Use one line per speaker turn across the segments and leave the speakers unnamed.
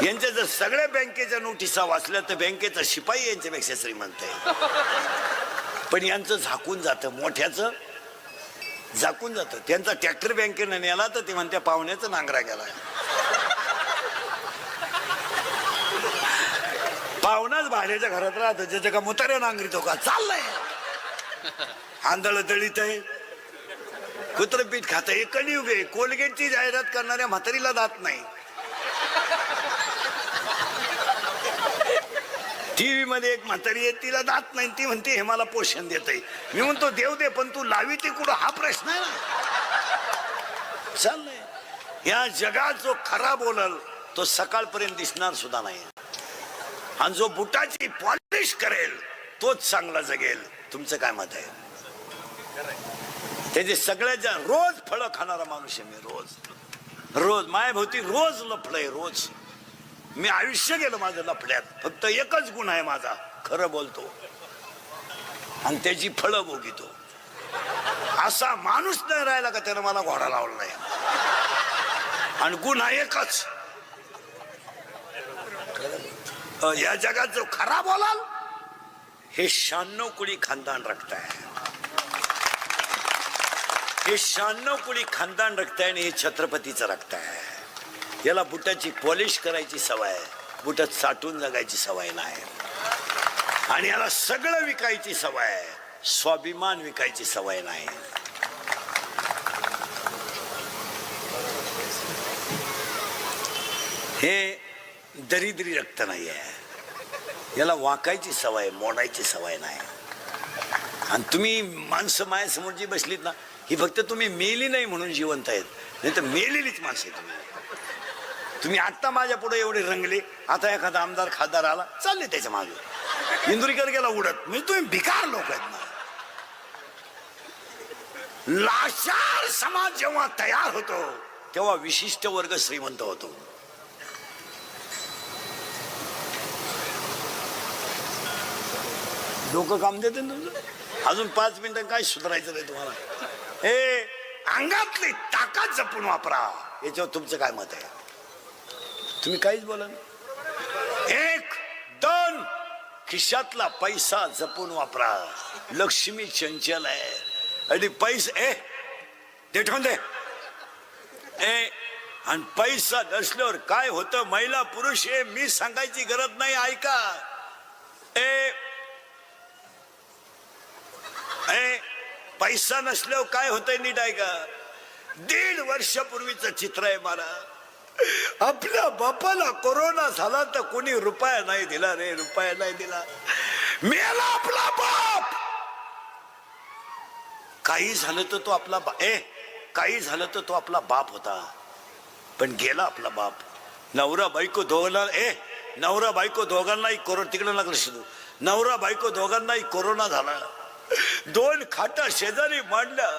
यांच्या जर सगळ्या बँकेच्या नोटिसा वाचल्या तर बँकेचा शिपाई यांच्यापेक्षा श्रीमंत आहे. पण यांचं झाकून जातं, मोठ्याचं झाकून जातं. त्यांचा ट्रॅक्टर बँकेनं नेला तर ते म्हणत्या पाहुण्याचा नांगरा गेला. पाहुणाच भाड्याच्या घरात राहतो, ज्याच्या का मुताऱ्या नांगरीतो का चाललाय. आंधळ दळीत आहे, कुत्र पीठ खात आहे. कलियुग आहे. कोलगेटची जाहिरात करणाऱ्या म्हातारीला दात नाही. टीव्ही मध्ये एक म्हातारी आहे, तिला दात नाही, ती म्हणते हे मला पोषण देतय. मी म्हणतो देव दे, पण तू लावी ते कुठं हा प्रश्न आहे ना. चाललंय. या जगात जो खरा बोलल तो सकाळपर्यंत दिसणार सुद्धा नाही, आणि जो बुटाची पॉलिश करेल तोच चांगला जगेल. तुमचं काय मत आहे? त्याचे सगळ्याच्या रोज फळं खाणारा माणूस आहे मी. रोज मायाभोवती रोज लफडय. रोज मी आयुष्य गेलं माझं लफड्यात. फक्त एकच गुण आहे माझा, खरं बोलतो आणि त्याची फळं भोगितो. असा माणूस नाही राहिला का त्यानं मला घोडा लावला नाही. आणि गुण हा एकच. या जगात जो खरा बोलाल हे 96 कुळी खानदान रक्त आहे. हे 96 कुळी खानदान रक्त आहे आणि हे छत्रपतीचं रक्त आहे. याला बुटाची पॉलिश करायची सवय आहे, बुटात साठून जगायची सवय नाही. आणि याला सगळं विकायची सवय आहे, स्वाभिमान विकायची सवय नाही. हे दरिद्री रक्त नाही आहे. याला वाकायची सवय, मोडायची सवय नाही. आणि तुम्ही माणसं माझ्यासमोर जी बसलीत ना, ही फक्त तुम्ही मेली नाही म्हणून जिवंत आहेत, नाही तर मेलेलीच माणसं आहे. तुम्ही आता माझ्या पुढे एवढे रंगले, आता एखादा आमदार खासदार आला चालले त्याच्या मागे, इंदुरीकर गेला उडत. म्हणजे तुम्ही भिकार लोक आहेत ना. लाचार समाज जेव्हा तयार होतो तेव्हा विशिष्ट वर्ग श्रीमंत होतो. डोकं काम देते तुमचं. अजून 5 मिनिटं काय सुधारायचं नाही तुम्हाला. हे अंगातली ताकद जपून वापरा. याच्यावर तुमचं काय मत आहे? तुम्ही काहीच बोला ना. 1, 2 खिशातला पैसा जपून वापरा. लक्ष्मी चंचल आहे आणि पैसे ते ठेवून दे. आणि पैसा नसल्यावर काय होतं, महिला पुरुष हे मी सांगायची गरज नाही. ऐका. पैसा नसल्यावर काय होतंय नीट ऐका. 1.5 वर्षापूर्वीच चित्र आहे मला. आपल्या बापाला कोरोना झाला तर कोणी रुपया नाही दिला रे, रुपया नाही दिला. मेला आपला बाप. काही झालं तर तो आपला काही झालं तर तो आपला बाप होता, पण गेला आपला बाप. नवरा बायको दोघांना नवरा बायको दोघांनाही कोरोना, तिकडे लागलं शिदू. नवरा बायको दोघांनाही कोरोना झाला. 2 खाटा शेजारी मांडल्या.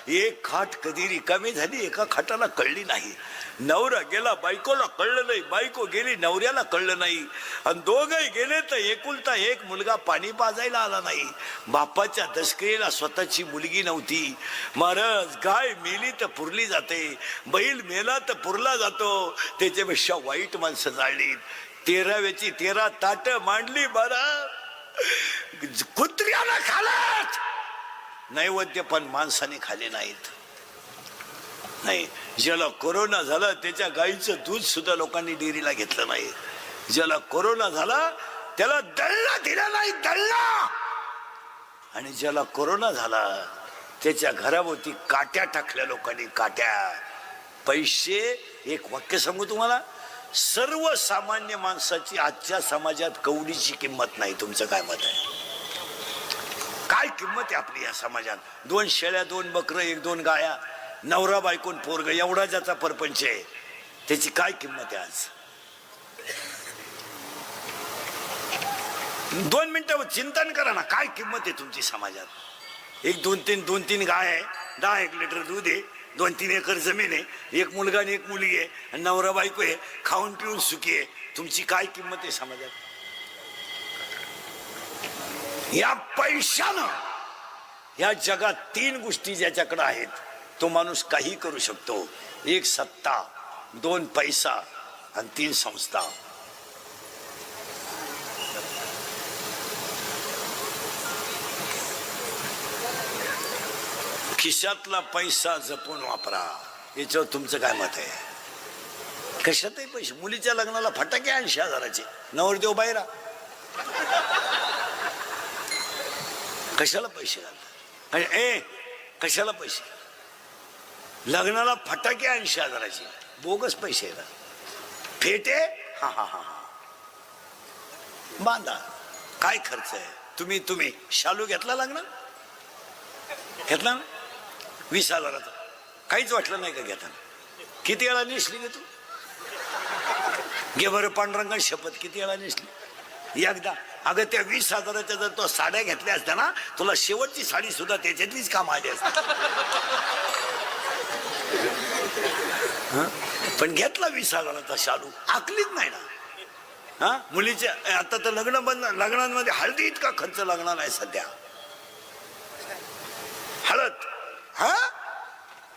एक खाट कधी रिकामी झाली, एका खाटाला कळली नाही. नवरा गेला, बायकोला कळलं नाही. बायको गेली, नवऱ्याला कळलं नाही. आणि दोघंही गेले तर एकुलता एक मुलगा पाणी पाजायला आला नाही. बापाच्या दसकरीला स्वतःची मुलगी नव्हती. महाराज, गाय मेली तर पुरली जाते, बैल मेला तर पुरला जातो. त्याच्यापेक्षा वाईट माणसं जाळली. 13व्याची 13 ताट मांडली. महाराज, कुत्र्याला खालात नैवेद्य, पण माणसाने खाले नाहीत. नाही, ज्याला कोरोना झाला त्याच्या गाईचं दूध सुद्धा लोकांनी डेअरीला घेतलं नाही. ज्याला कोरोना झाला त्याला दळणं दिलं नाही, दळणं. आणि ज्याला कोरोना झाला त्याच्या घराभोवती काट्या टाकल्या लोकांनी, काट्या. पैसे, एक वाक्य सांगू तुम्हाला, सर्वसामान्य माणसाची आजच्या समाजात कवडीची किंमत नाही. तुमचं काय मत आहे? काय किंमत आहे आपली या समाजात? 2 शेळ्या, 2 बकरं, 1-2 गाया, नवरा बायकोन पोरग, एवढा ज्याचा परपंच आहे, त्याची काय किंमत आहे आज? 2 मिनिटं चिंतन करा ना, काय किंमत आहे तुमची समाजात? 2-3 गाय आहे, 10-1 लिटर दूध आहे, 2-3 एकर जमीन आहे, 1 मुलगा आणि 1 मुलगी आहे, आणि नवरा बायको आहे, खाऊन पिऊन सुखी आहे. तुमची काय किंमत आहे समाजात? या पैशानं या जगात 3 गोष्टी ज्याच्याकडे आहेत तो माणूस काही करू शकतो. 1 सत्ता, 2 पैसा आणि 3 संस्था. खिशातला पैसा जपून वापरा. याच्यावर तुमचं काय मत आहे? कशातही पैसे. मुलीच्या लग्नाला फटाके 80,000चे, नवरदेव बाहेर. कशाला पैसे घालता? कशाला पैसे? लग्नाला फटाके 80,000चे, बोगस पैसे आहेत. फेटे हा हा हा हा बांधा. काय खर्च आहे? तुम्ही शालू घेतला लग्नात? घेतला ना 20,000चा? काहीच वाटलं नाही का घेताना? किती वेळा नेसली ग तू? घे बरं पांडुरंगा शपथ, किती वेळा नेसली? एकदा. अगं त्या 20,000च्या जर तो साड्या घेतल्या असत्या ना, तुला शेवटची साडी सुद्धा त्याच्यातलीच काम आली असते. पण घेतला 20,000चा शालू, आकलीच नाही ना. हा मुलीच्या आता तर लग्न बंद. लग्नांमध्ये हळदी इतका खर्च लागणार नाही सध्या. हळद, हा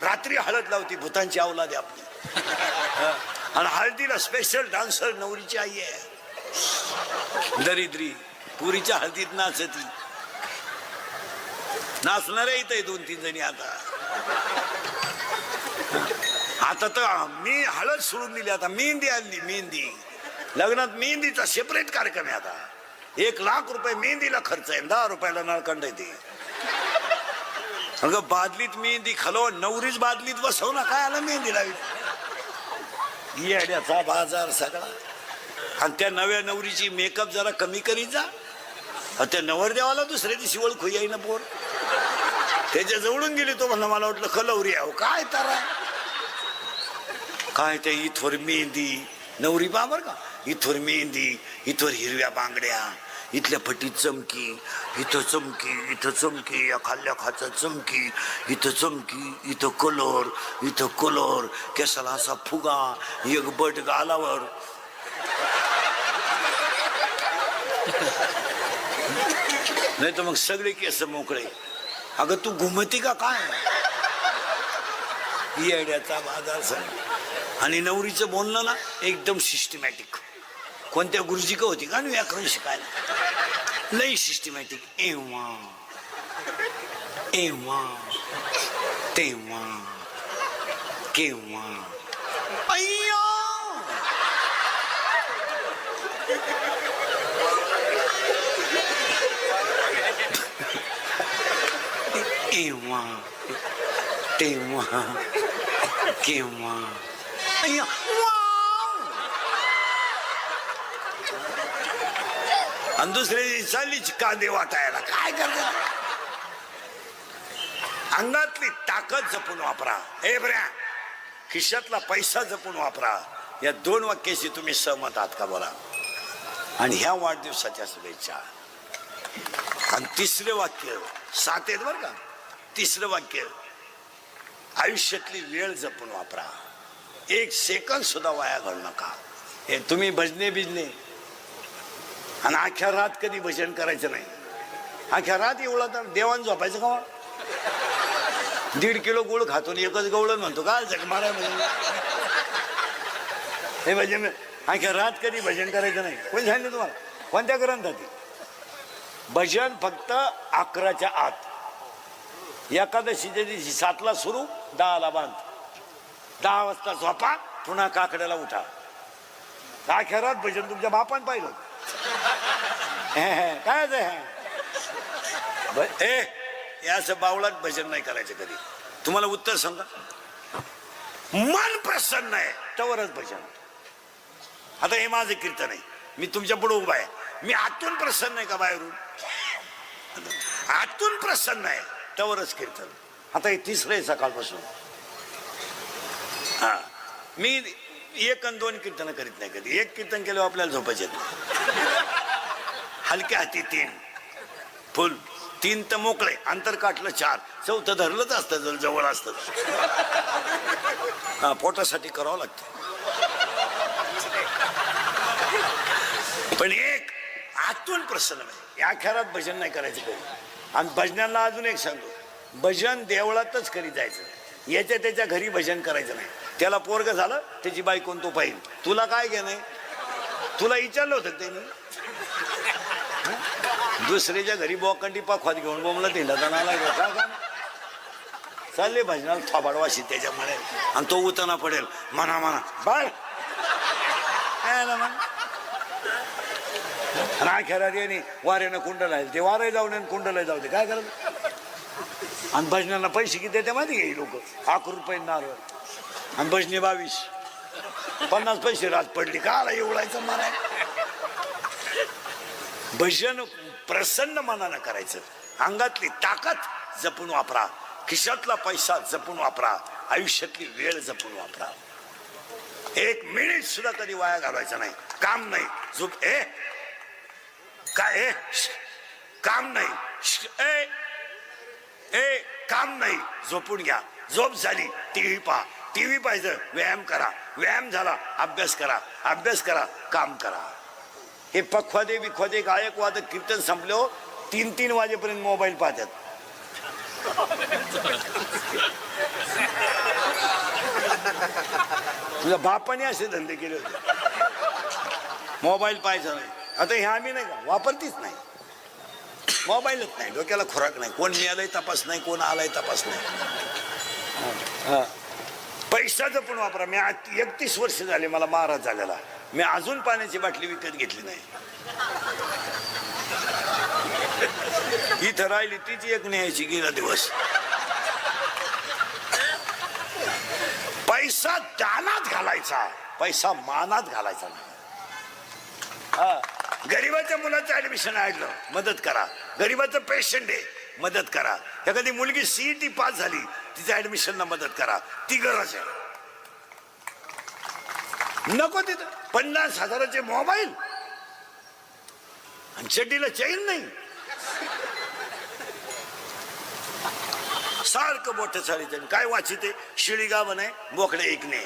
रात्री हळद लावती भूतांची अवलाद आहे आपली. आणि हळदीला स्पेशल डान्सर नवरीची आई आहे. दरिद्री पुरीच्या हळदीत नाचती. नाचणार आहे इथे 2-3 जणी. आता तर मी हळद सोडून दिली. आता मेहंदी आणली. मेहंदी लग्नात मेहंदीचा सेपरेट कार्यक्रम आहे. आता 1,00,000 रुपये मेहंदीला खर्च आहे. 10 रुपयाला नळकंड येते. अगं बादलीत मेहंदी खालो, नवरीच बादलीत बसव ना. काय आला मेहंदी लावी? येड्याचा बाजार सगळा. आणि त्या नव्या नवरीची मेकअप जरा कमी करीत जा. त्या नवरदेवाला दुसऱ्या दिवशी ओळखू येईना पोर. त्याच्या जवळून गेली तो म्हणला मला वाटलं खलवरी आहे. काय तारा काय त्या इथवर मेहंदी. नवरी पहा बरं का, इथवर मेहंदी, इथवर हिरव्या बांगड्या, इथल्या फटीत चमकी, इथं चमकी, इथं चमकी, या खाल्ल्या खाचा चमकी, इथं चमकी, इथं कलर, इथं कलर, केसाला असा फुगा, एक बट गालावर. नाही तर मग सगळे केस मोकळे. अगं तू घुमती का काय? येड्याचा बाजार सर. आणि नवरीचं बोलणं ना एकदम सिस्टमॅटिक. कोणत्या गुरुजी का होती का व्याकरण शिकायला? लई सिस्टमॅटिक. एव्हा एव्हा तेव्हा केव्हा अय्या. एव्हा तेव्हा केव्हा अय्या. आणि दुसरी चाललीच कांदे वाटायला. काय करतात? अंगातली ताकद जपून वापरा. हे बऱ्या खिशातला पैसा जपून वापरा. या 2 वाक्याशी तुम्ही सहमत आहात का बोला? आणि ह्या वाढदिवसाच्या शुभेच्छा. आणि 3रं वाक्य 7 आहेत बरं का. 3रं वाक्य आयुष्यातली वेळ जपून वापरा. 1 सेकंद सुद्धा वाया घालू नका. हे तुम्ही भजने बिजने आणि अख्ख्या रात कधी भजन करायचं नाही. अख्ख्या रात एवढा तर देवान झोपायचं का? 1.5 किलो गुळ खातो 1च गवळण म्हणतो का जग मारा म्हणजे? हे भजन अख्ख्या रात कधी भजन करायचं नाही. कोणी सांगितलं तुम्हाला? कोणत्या ग्रंथात? भजन फक्त 11च्या आत. एकादशीच्या दिवशी 7ला सुरू, 10ला बांध. 10 वाजता झोपा, पुन्हा काकड्याला उठा. अख्ख्या रात भजन तुमच्या बापान पाहिलं. काय असं बावळात भजन नाही करायचं कधी. तुम्हाला उत्तर सांगा. मन प्रसन्न आहे तवरच भजन. आता हे माझं कीर्तन आहे. मी तुमच्या पुढे उभा आहे. मी आतून प्रसन्न आहे का बाहेरून? आतून प्रसन्न आहे तवरच कीर्तन. आता हे 3रं आहे सकाळपासून. हा मी 1 आणि 2 कीर्तन करीत नाही कधी. 1 कीर्तन केलं आपल्याला झोपायचे. हलक्या हाती 3 फुल. 3 तर मोकळे. अंतर काटलं 4. 4थं धरलंच असतं जर जवळ असतं. हा पोटासाठी करावं लागतं. पण 1 आतून प्रसन्न आहे. या खेळात भजन नाही करायचं कधी. आणि भजनाला अजून एक सांगतो, भजन देवळातच करीत जायचं. याच्या त्याच्या घरी भजन करायचं नाही. त्याला पोरग झालं त्याची बायकोन तो पाहिजे. तुला काय घेणं? तुला विचारलं होतं त्यांनी? दुसऱ्याच्या घरी बोकंडी पाखवात घेऊन बोमला दिला जाणार. चालले भजनाला थोबाडवाशी त्याच्यामुळे आणि तो उताना पडेल म्हणा म्हणा बाळ नाही खेळा रे वाऱ्यानं कुंडल आहे ते वारे जाऊन आणि कुंडला जाऊ दे काय करायचं आणि भजनाला पैसे किती देते माहिती घे लोक 11 रुपये नारळ आणि भजनी 22 50 पैसे रात पडली का एवढायचं मला भजन प्रसन्न मनानं करायचं अंगातली ताकद जपून वापरा खिशातला पैसा जपून वापरा आयुष्यातली वेळ जपून वापरा 1 मिनिट सुद्धा कधी वाया घालवायचा नाही काम नाही झोप काय काम नाही काम नाही झोपून घ्या झोप झाली टीव्ही पाहिजे व्यायाम करा व्यायाम झाला अभ्यास करा काम करा हे पखवादे बिखवादे गायक वादक कीर्तन संपलो 3-3 वाजेपर्यंत मोबाईल पाहतात तुझ्या बापाने असे धंदे केले होते मोबाईल पाहायचा नाही आता हे आम्ही नाही का वापरतीच नाही मोबाईलच नाही डोक्याला खुराक नाही कोण मिळालंय तपास नाही कोण आलाय तपास नाही पैसा जपून वापरा मी 31 वर्ष झाले मला महाराज झालेला मी अजून पाण्याची बाटली विकत घेतली नाही इथं राहिली तिची एक न्यायची गेला दिवस पैसा दानात घालायचा पैसा मानात घालायचा नाही गरीबाच्या मुलाचं ऍडमिशन आणलं मदत करा गरीबाचं पेशंट आहे मदत करा एखादी मुलगी सीईटी पास झाली तिच्या ऍडमिशनला मदत करा ती गरज आहे नको तिथं 50,000चे मोबाईल आणि चड्डीला चैन नाही सारखं मोठं चालीचं काय वाचिते शिळी गाव नाही बोकडे ऐकणे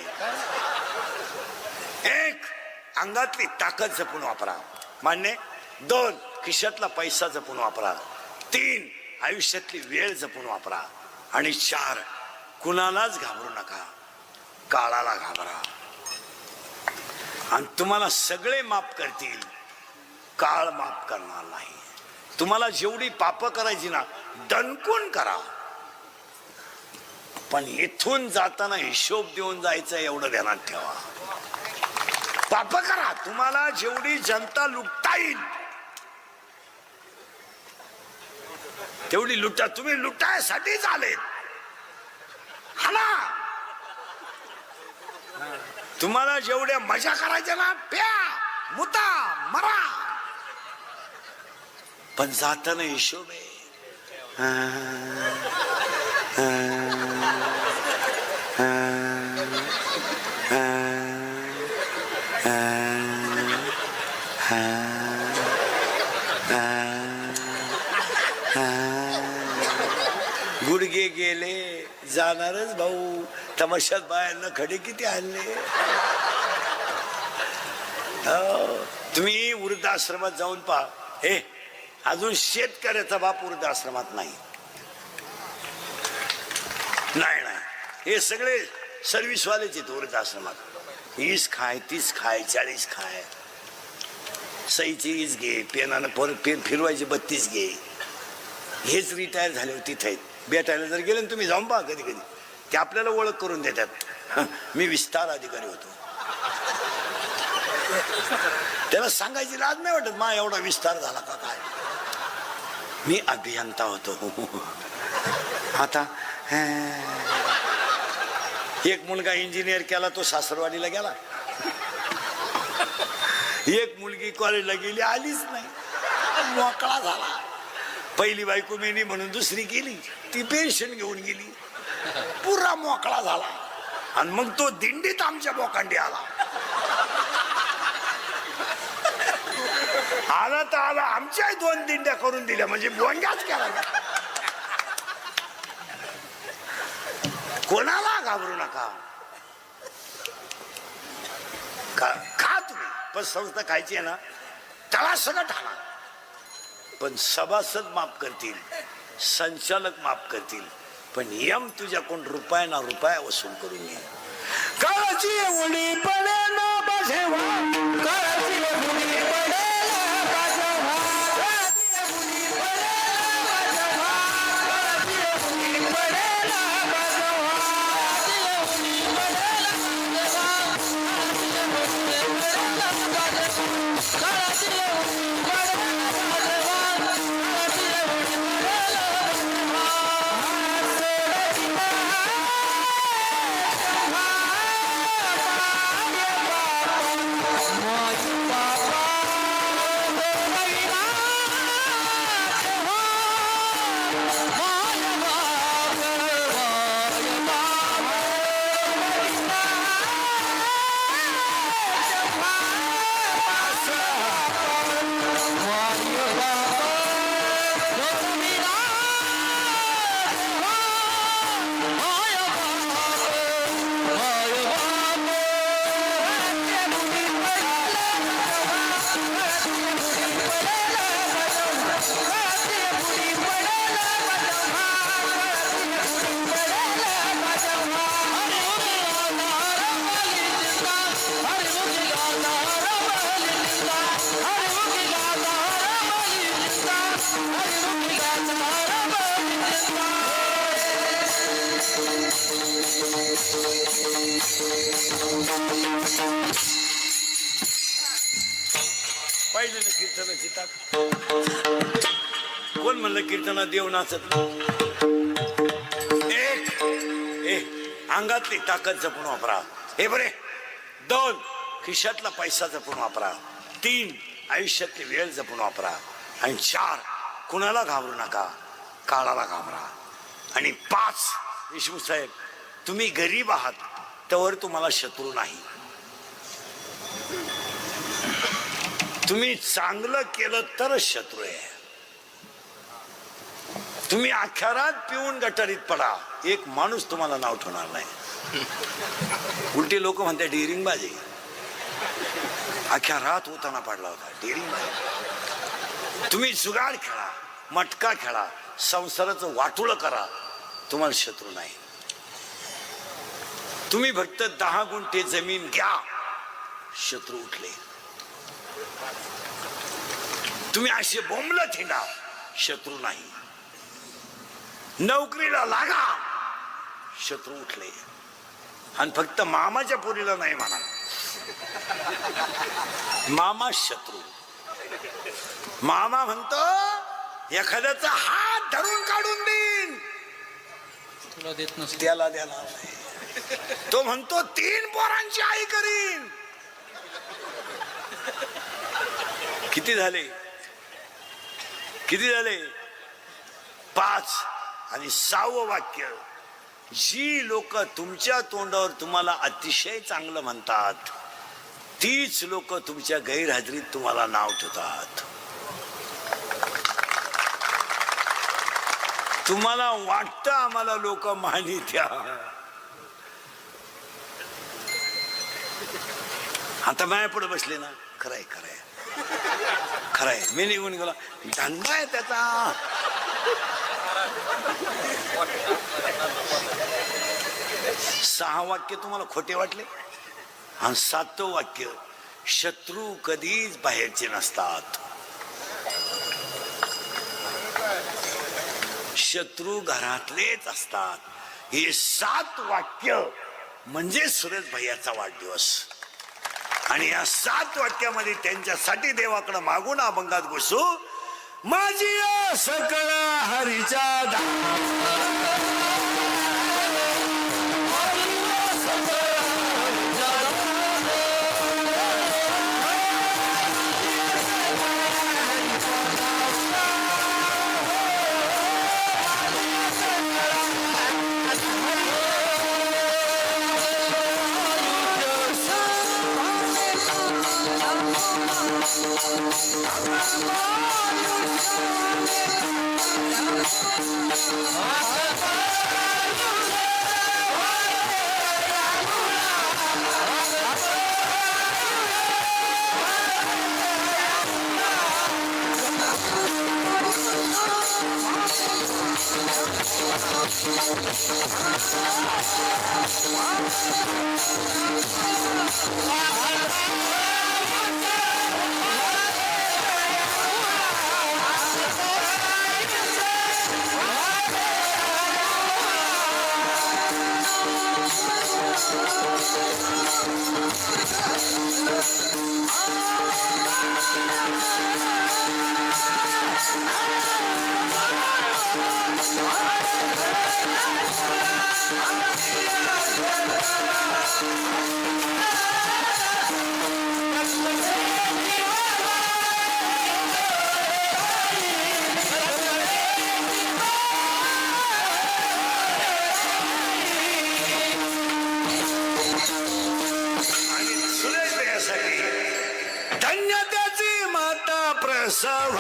एक अंगातली ताकद जपून वापरा मान्य 2 खिशातला पैसा जपून वापरा 3 आयुष्यातली वेळ जपून वापरा आणि 4 कुणालाच घाबरू नका काळाला घाबरा आणि तुम्हाला सगळे माफ करतील काळ माफ करणार नाही तुम्हाला जेवढी पाप करायची ना दणकून करा पण इथून जाताना हिशोब देऊन जायचं एवढं ध्यानात ठेवा पाप करा तुम्हाला जेवढी जनता लुटता येईल तेवढी लुटा तुम्ही लुटायसाठीच आलेत हा ना तुम्हाला जेवढ्या मजा करायच्या ना प्या मुता मरा पण जाताना हिशोब आहे गुडघे गेले जाणारच भाऊ तमाशात बायांना खडे किती आणले तुम्ही वृद्धाश्रमात जाऊन पहा हे अजून शेतकऱ्याचा बाप वृद्धाश्रमात नाही हे सगळे सर्व्हिसवालेच आहेत वृद्धाश्रमात 20 खाय 30 खाय 40 खाय सईची 20 घे पेनानं परत पेन फिरवायचे 32 घे हेच रिटायर झाले तिथे आहेत भेटायला जर गेले तुम्ही जाऊन पहा कधी कधी ते आपल्याला ओळख करून देतात मी विस्तार अधिकारी होतो त्याला सांगायची लाज नाही वाटत मा एवढा विस्तार झाला का काय मी अभियंता होतो आता एक मुलगा इंजिनियर केला तो सासरवाडीला गेला एक मुलगी कॉलेजला गेली आलीच नाही मोकळा झाला पहिली बायको मेली म्हणून दुसरी गेली ती पेन्शन घेऊन गेली पुरा मोकळा झाला आणि मग तो दिंडीत आमच्या बोकांडी आला तर आला आमच्या 2 दिंड्या करून दिल्या म्हणजे बोंग्याच केला कोणाला घाबरू नका खा तुम्ही पण संस्था खायची आहे ना त्याला सगळं ठाणा पण सभासद माफ करतील संचालक माफ करतील पण यम तुझ्याकडून रुपया ना रुपया वसूल करून घे काळाची उडी पडे ना बसेवा काळाची उडी पडे ना पाहिजे ना कीर्तनाची ताकद. कोण म्हणलं कीर्तनात देव नाचत? अंगातली ताकद जपून वापरा. हे बरे. 2 खिशातला पैसा जपून वापरा. 3 आयुष्यातली वेळ जपून वापरा. आणि 4 कुणाला घाबरू नका, काळाला घाबरा. आणि 5 विष्णू साहेब, तुम्ही गरीब आहात त्यावर तुम्हाला शत्रू नाही. तुम्ही चांगलं केलं तरच शत्रू आहे. तुम्ही अख्ख्या रात पिऊन गटारीत पडा, एक माणूस तुम्हाला नाव ठेवणार नाही. उलटी लोक म्हणतात डेरिंग बाजी. अख्ख्या रात होताना पडला होता, डेरिंग बाजी. तुम्ही जुगाड खेळा, मटका खेळा, संसाराचं वाटोळं करा, तुम्हाला शत्रू नाही. तुम्ही फक्त 10 गुंठे जमीन घ्या, शत्रू उठले. तुम्ही असे बोंबलत हिंडा, शत्रू नाही. नोकरीला लागा, शत्रू उठले. आणि फक्त मामाच्या पोरीला नाही म्हणा, मामा शत्रू. मामा म्हणतो एखाद्याचा हात धरून काढून देईन,
तुला देत नसतो,
त्याला देणार नाही. तो म्हणतो 3 पोरांची आई करीन. किती झाले? किती झाले? 5. आणि 6वं वाक्य, जी लोक तुमच्या तोंडावर तुम्हाला अतिशय चांगलं म्हणतात, तीच लोक तुमच्या गैरहजेरीत तुम्हाला नाव ठेवतात. तुम्हाला वाटतं आम्हाला लोक मानित्या. आता माया पुढे बसले ना, खरंय खरंय खरंय. मी निघून गेलो, धंदा आहे त्याचा. 6 वाक्य तुम्हाला खोटे वाटले. आणि 7वं वाक्य, शत्रू कधीच बाहेरचे नसतात, शत्रू घरातलेच असतात. हे 7 वाक्य म्हणजे सुरेश भैयाचा वाढदिवस. आणि या 7 वाक्यामध्ये त्यांच्यासाठी देवाकडे मागून अभंगात घुसू. माझी सकळ हरीच्या कसं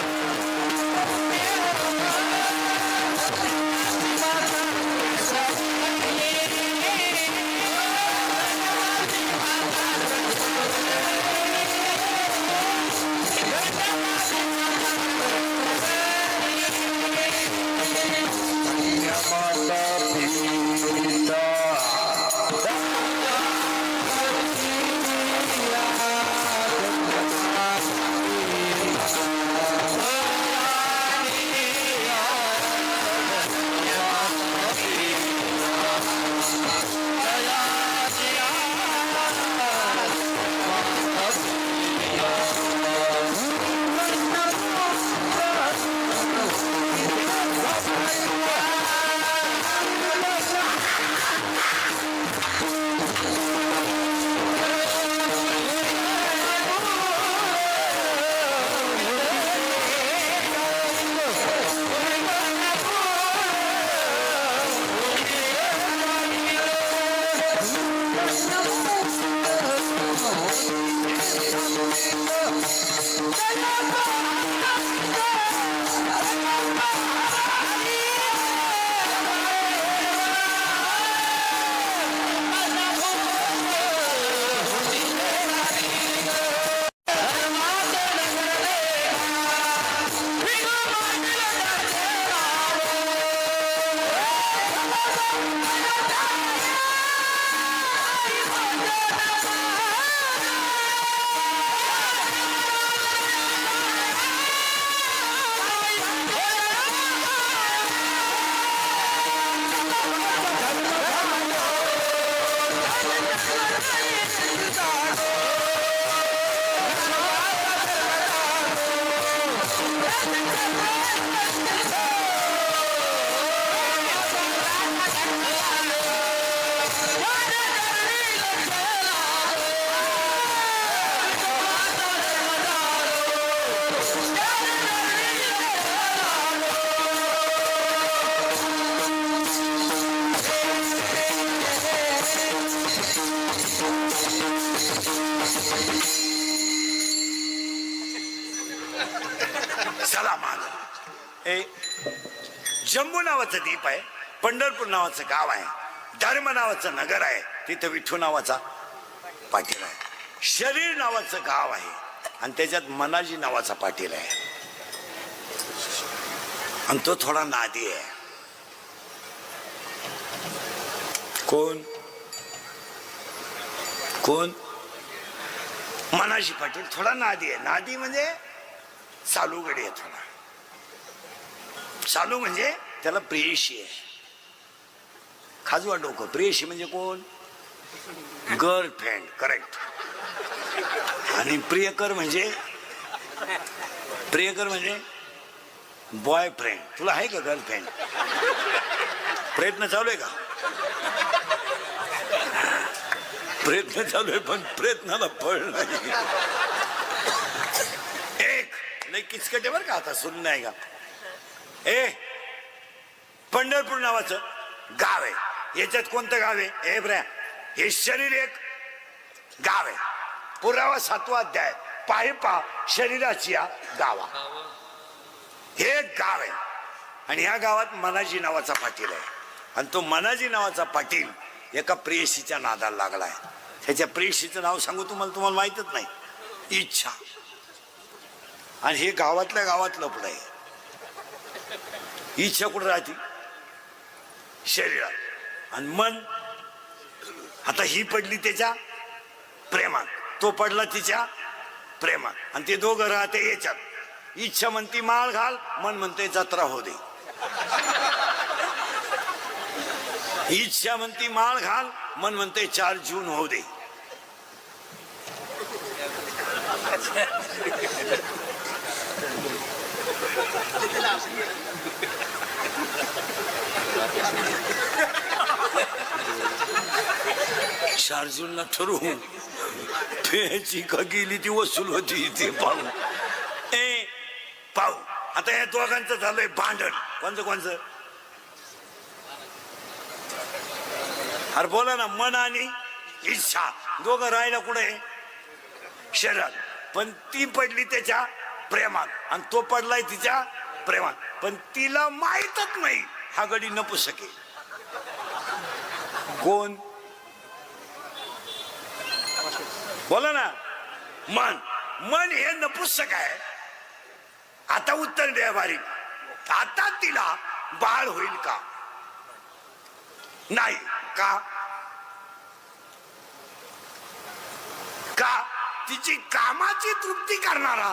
चला माग ए जम्बू नावाचं द्वीप आहे, पंढरपूर नावाचं गाव आहे, धर्म नावाचं नगर आहे, तिथं विठू नावाचा पाटील आहे, शरीर नावाचं गाव आहे आणि त्याच्यात मनाजी नावाचा पाटील आहे आणि तो थोडा नादी आहे. कोण कोण मनाजी पाटील थोडा नादी आहे. नादी म्हणजे चालू गडी आहे, थोडा चालू म्हणजे त्याला प्रेयशी आहे. खाजवा डोकं. प्रेयशी म्हणजे कोण? गर्लफ्रेंड. करेक्ट. आणि प्रियकर म्हणजे बॉयफ्रेंड. तुला आहे का गर्लफ्रेंड? प्रयत्न चालू आहे का? प्रयत्न चालू आहे पण प्रयत्नाला फळ नाही. एक लय किचकटे बर का, आता सुन नाही का. ए पंढरपूर नावाचं गाव आहे, याच्यात कोणतं गाव आहे? हे ब्र्या हे शरीर एक गाव आहे. पुरावा 7वा अध्याय पाय पा शरीराची या गावा. हे एक गाव आहे आणि या गावात मनाजी नावाचा पाटील आहे आणि तो मनाजी नावाचा पाटील एका प्रेयसीच्या नादाला लागलाय. त्याच्या प्रेयसीचं नाव सांगू तुम्हाला माहितच नाही. इच्छा. आणि हे गावातल्या गावात लपड आहे. इच्छा कुठं राहते? शरीरात. आणि मन आता ही पडली त्याच्या प्रेमात, तो पडला तिच्या प्रेमात आणि ते दोघं राहते याच्यात. इच्छा म्हणती माळ घाल, मन म्हणते जत्रा हो दे. इच्छा म्हणती माळ घाल, मन म्हणते 4 जून होऊ दे. शार्जूनला ठरवून फेची का गेली ती वसूल होती ते पाहू. ए पाहू आता या दोघांचं झालंय भांडण. कोणचं? अरे बोला ना. मन आणि इच्छा दोघं राहायला कुठे? शरीरात. पण ती पडली त्याच्या प्रेमात आणि तो पडलाय तिच्या प्रेमात, पण तिला माहीतच नाही हा गडी नपुसके कोण. बोला ना. मन मन हे नपुसक आहे. आता उत्तर द्या बारीक. आता तिला बाळ होईल का? नाही. का? का तिची कामाची तृप्ती करणारा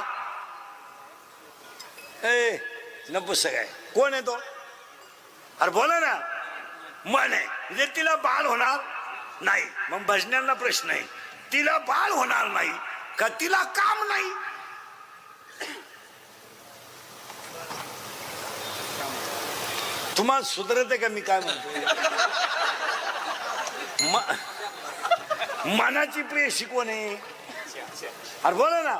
नपुसक आहे. कोण आहे तो? अरे बोला ना. मन आहे म्हणजे तिला बाळ होणार नाही. मग भजन्यांना प्रश्न आहे, तिला बाळ होणार नाही का तिला काम नाही? तुम्हाला सुधरत का मी काय म्हणतो? मनाची प्रेयशी कोण आहे? अरे बोला ना.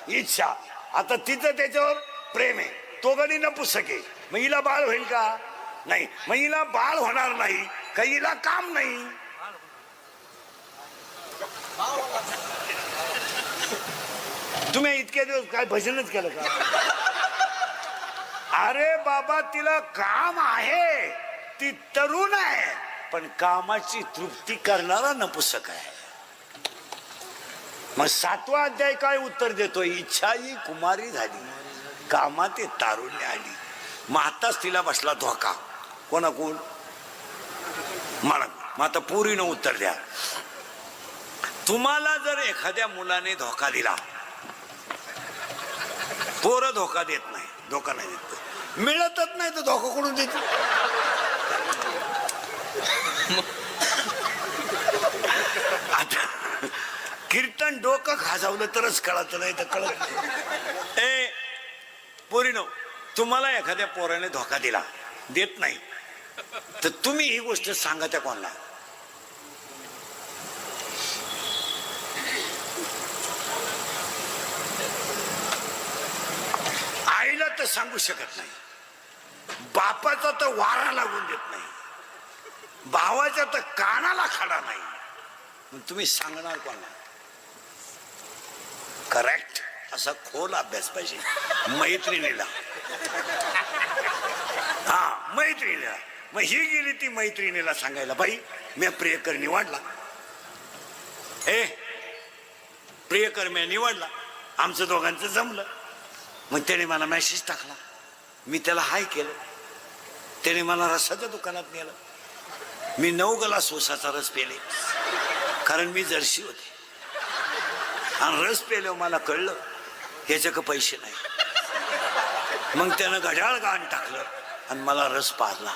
इच्छा. आता तिचं त्याच्यावर प्रेम आहे, तो गडी नपुसक आहे. मग हिला बाळ होईल का? नाही. मग हिला बाळ होणार नाही का हिला काम नाही? तुम्ही इतके दिवस काय भजनच केलं का? अरे बाबा तिला काम आहे, ती तरुण आहे, पण कामाची तृप्ती करणारा नपुसक आहे. मग 7वा अध्याय काय उत्तर देतोय? इच्छा ही कुमारी झाली, कामात तारुण्य आली. मग आताच तिला बसला धोका. कोण? मला. मग आता पुरीनं उत्तर द्या. तुम्हाला जर एखाद्या मुलाने धोका दिला, पोरं धोका देत नाही, धोका नाही देत, मिळतच नाही तर धोका कोणून देते? आता कीर्तन डोकं खाजावलं तरच कळत, नाही तर कळत नाही. पोरीनो, तुम्हाला एखाद्या पोराने धोका दिला, देत नाही, तर तुम्ही ही गोष्ट सांगा त्या कोणाला? आईला तर सांगू शकत नाही, बापाचा तर वारा लागून देत नाही, भावाच्या तर कानाला खडा नाही, मग तुम्ही सांगणार कोणाला? करेक्ट. असा खोल अभ्यास पाहिजे. मैत्रिणीला. हा, मैत्रिणीला. मग ही गेली ती मैत्रिणीला सांगायला, बाई मी प्रियकर निवडला. प्रियकर मी निवडला, आमचं दोघांचं जमलं. मग त्याने मला मेसेज टाकला, मी त्याला हाय केलं, त्याने मला रसाच्या दुकानात नेलं, मी 9 ग्लास ऊसाचा रस पेले, कारण मी जर्शी होते. आणि रस पेल्यावर मला कळलं ह्याच्या का पैसे नाही. मग त्यानं घड्याळ गाण टाकलं आणि मला रस पाजला.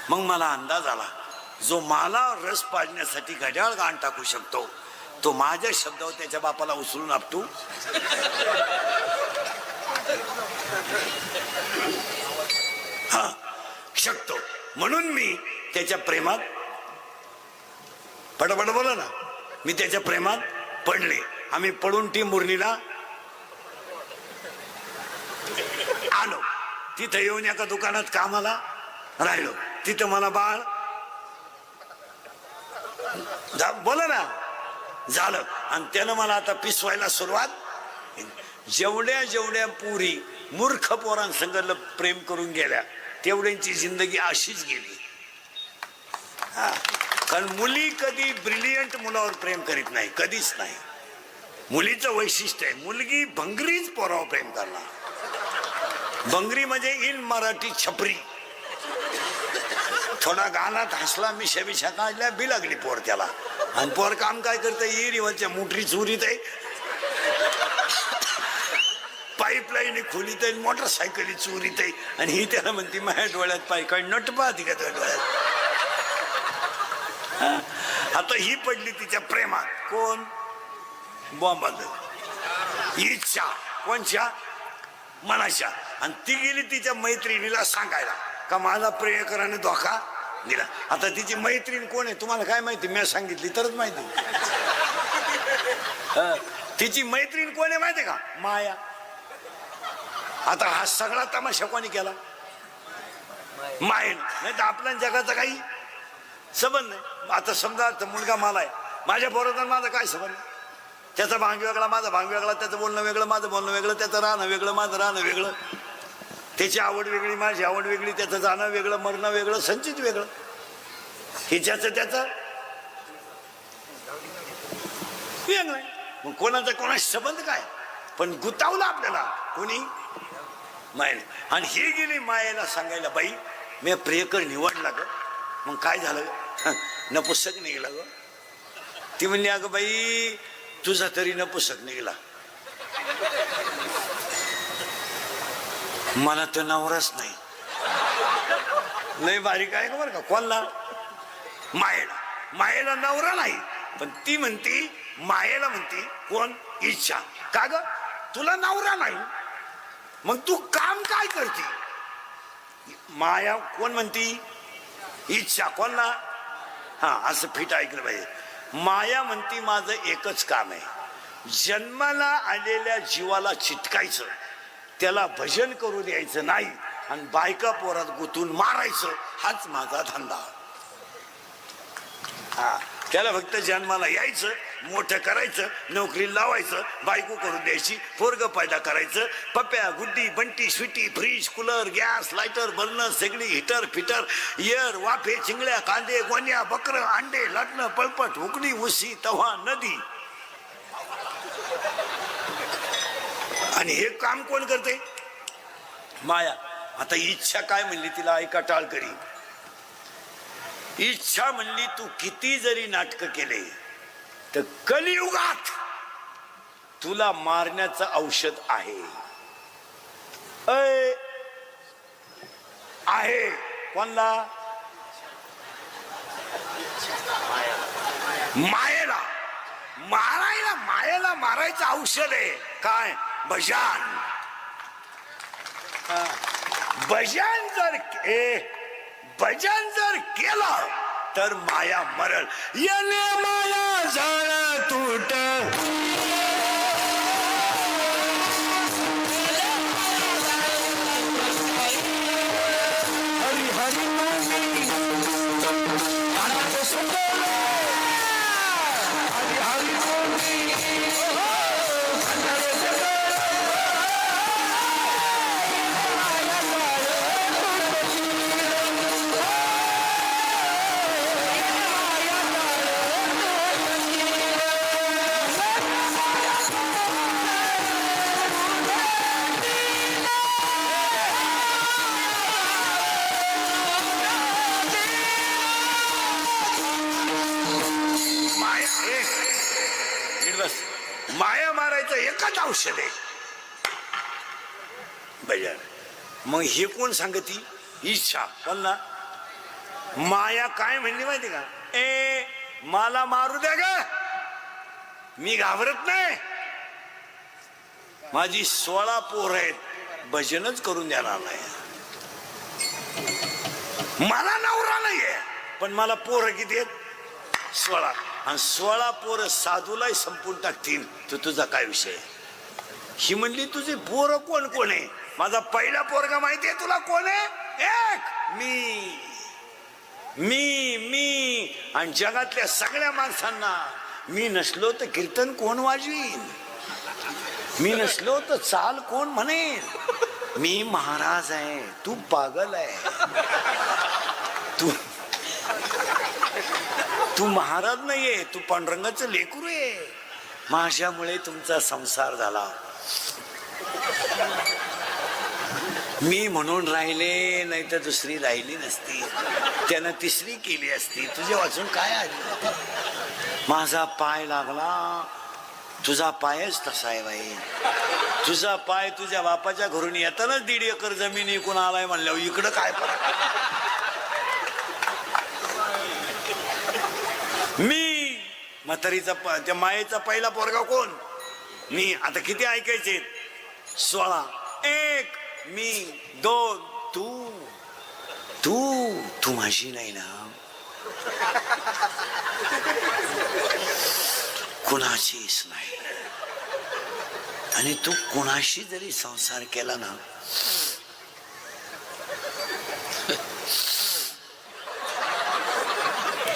मग मला अंदाज आला, जो मला रस पाजण्यासाठी घड्याळ गाण टाकू शकतो, तो माझ्या शब्दावर त्याच्या बापाला उचलून आपटू हा शकतो. म्हणून मी त्याच्या प्रेमात पटपट बोला ना. मी त्याच्या प्रेमात पडले. आम्ही पडून टिंबुर्णीला आलो. तिथं येऊन एका दुकानात कामाला राहिलो. तिथं मला बाळ बोला ना झालं. आणि त्यानं मला आता पिसवायला सुरुवात. जेवढ्या जेवढ्या पुरी मूर्ख पोरांसंग प्रेम करून गेल्या, तेवढ्यांची जिंदगी अशीच गेली. कारण मुली कधी ब्रिलियंट मुलावर प्रेम करीत नाही, कधीच नाही. मुलीचं वैशिष्ट्य आहे, मुलगी भंगरीच पोरावर प्रेम करणार. भंगरी म्हणजे इन मराठी छपरी. थोडा गालात हसला, मिशा बिशा काढल्या, बी लागली पोर त्याला. आणि पोर काम काय करतं, इरीवरच्या मोटरी चोरीत आहे, पाईपलाईन खोलीत आहे, मोटरसायकली चोरीत आहे. आणि ही त्याला म्हणते माझ्या डोळ्यात पाय काय नट पाहती का तुझ्या डोळ्यात. आता ही पडली तिच्या प्रेमात. कोण? बॉम्बाद इच्छा. कोणच्या? मनाच्या. आणि ती गेली तिच्या मैत्रिणीला सांगायला का माझा प्रियकराने धोका दिला. आता तिची मैत्रीण कोण आहे तुम्हाला काय माहिती? मी सांगितली तरच माहिती. तिची मैत्रीण कोण आहे माहिती का? माया. आता हा सगळा तमाशा कोणी केला? मायन. नाही तर आपल्या जगाचा काही संबंध नाही. आता समजा मुलगा मला आहे, माझ्या बरोबर माझा काय संबंध? त्याचा भांग वेगळा, माझा भांग वेगळा, त्याचं बोलणं वेगळं, माझं बोलणं वेगळं, त्याचं राहणं वेगळं, माझं राहणं वेगळं, त्याची आवड वेगळी, माझी आवड वेगळी, त्याचं जाणं वेगळं, मरणं वेगळं, संचित वेगळं. हे ज्याचं त्याचं वेगळं आहे. मग कोणाचा कोणाशी संबंध काय? पण गुतावला आपल्याला कोणी मायने. आणि हे गेली मायेला सांगायला, बाई मी प्रियकर निवडला ग. मग काय झालं? नपुसक निघला ग. ती म्हणली, अगं बाई तुझा तरी नपुसक निघला, मला तर नवराच नाही. लय बारीक आहे का बरं का. कोणला? मायेला. मायेला नवरा नाही, पण ती म्हणती, मायेला म्हणती कोण? इच्छा. का ग तुला नवरा नाही, मग तू काम काय करते? माया कोण म्हणती? इच्छा. कोणला? हा, असं फिट ऐकलं पाहिजे. माया म्हणती माझं एकच काम आहे, जन्माला आलेल्या जीवाला चिटकायचं, त्याला भजन करू द्यायचं नाही आणि बायका पोरात गुंतून मारायचं, हाच माझा धंदा. हा, त्याला फक्त जन्माला यायचं, मोठं करायचं, नोकरी लावायचं, बायको करून द्यायची, पोरग पैदा करायचं, Pappya Guddi Bunty Sweety fridge cooler gas lighter burner सगळी हिटर फिटर एअर वाफे चिंगळ्या कांदे गोण्या बकर अंडे लटणं पळपट उकडी उशी तव्हा नदी. आणि हे काम कोण करते? माया. आता इच्छा काय म्हणली तिला ऐका टाळकरी. इच्छा म्हणली तू किती जरी नाटक केले तर कलियुगात तुला मारण्याचं औषध आहे. आहे. कोणला? मायेला. मारायला, मायेला मारायचं औषध आहे. काय? भजन. भजन जर भजन जर केलं तर माया मरल. येणे माया झाड तुट, हरी हरी माया मारायचं एकच औषध आहे, भजन. मग हे कोण सांगती? इच्छा. कोणला? माया काय म्हणली माहिती का? मला मारू द्या ग, मी घाबरत नाही, माझी 16 पोर आहेत, भजनच करून देणार नाही. मला नवरा नाहीये, पण मला पोर किती आहेत? 16. आणि 16 पोरं साधूलाही संपून टाकतील, तर तुझा काय विषय? ही म्हणली तुझे पोरं कोण कोण आहे? माझा पहिला पोरगा माहितीये तुला कोण आहे? एक मी. मी मी आणि जगातल्या सगळ्या माणसांना मी नसलो तर कीर्तन कोण वाजवीन, मी नसलो तर चाल कोण म्हणेन. मी महाराज आहे, तू पागल आहे. तू महाराज नाहीये, तू पांडुरंगाचं लेकरू आहे. माझ्यामुळे तुमचा संसार झाला. मी म्हणून राहिले, नाही तर दुसरी राहिली नसती, त्यानं तिसरी केली असती. तुझे वाचून काय आली? माझा पाय लागला, तुझा पायच तसा आहे बाई. तुझा पाय तुझ्या बापाच्या घरून येतानाच 1.5 एकर जमीन इकून आलाय म्हणल्यावर इकडं काय फरक? मी म्हातारीचा त्या मायेचा पहिला पोरगा कोण? मी. आता किती ऐकायचे? 16. 1 मी, 2 तू. तू तू माझी नाही ना, कुणाचीच नाही. आणि तू कुणाशी जरी संसार केला ना,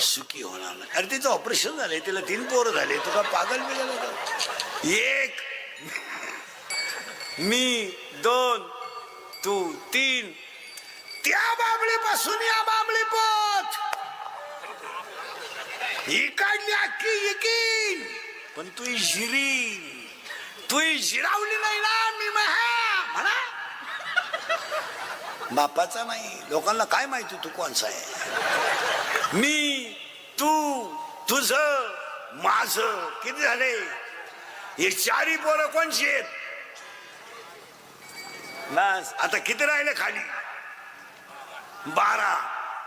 सुखी होणार नाही. अरे तिचं ऑपरेशन झालंय, तिला 3 पोरं झाले. तुका पागल बिगल का? 1 मी, 2 तू, 3 त्या बाबळीपासून या बाबळी पोच ही काढली अख्खी यकीन. पण तू जिरावली नाही ना. मी म्हणा बापाचा नाही. लोकांना काय माहिती तू कोणचा आहे. मी, तू, तुझ, माझ किती झाले? हे 4 पोरं कोणची आहेत? बस आता किती राहिले खाली? 12.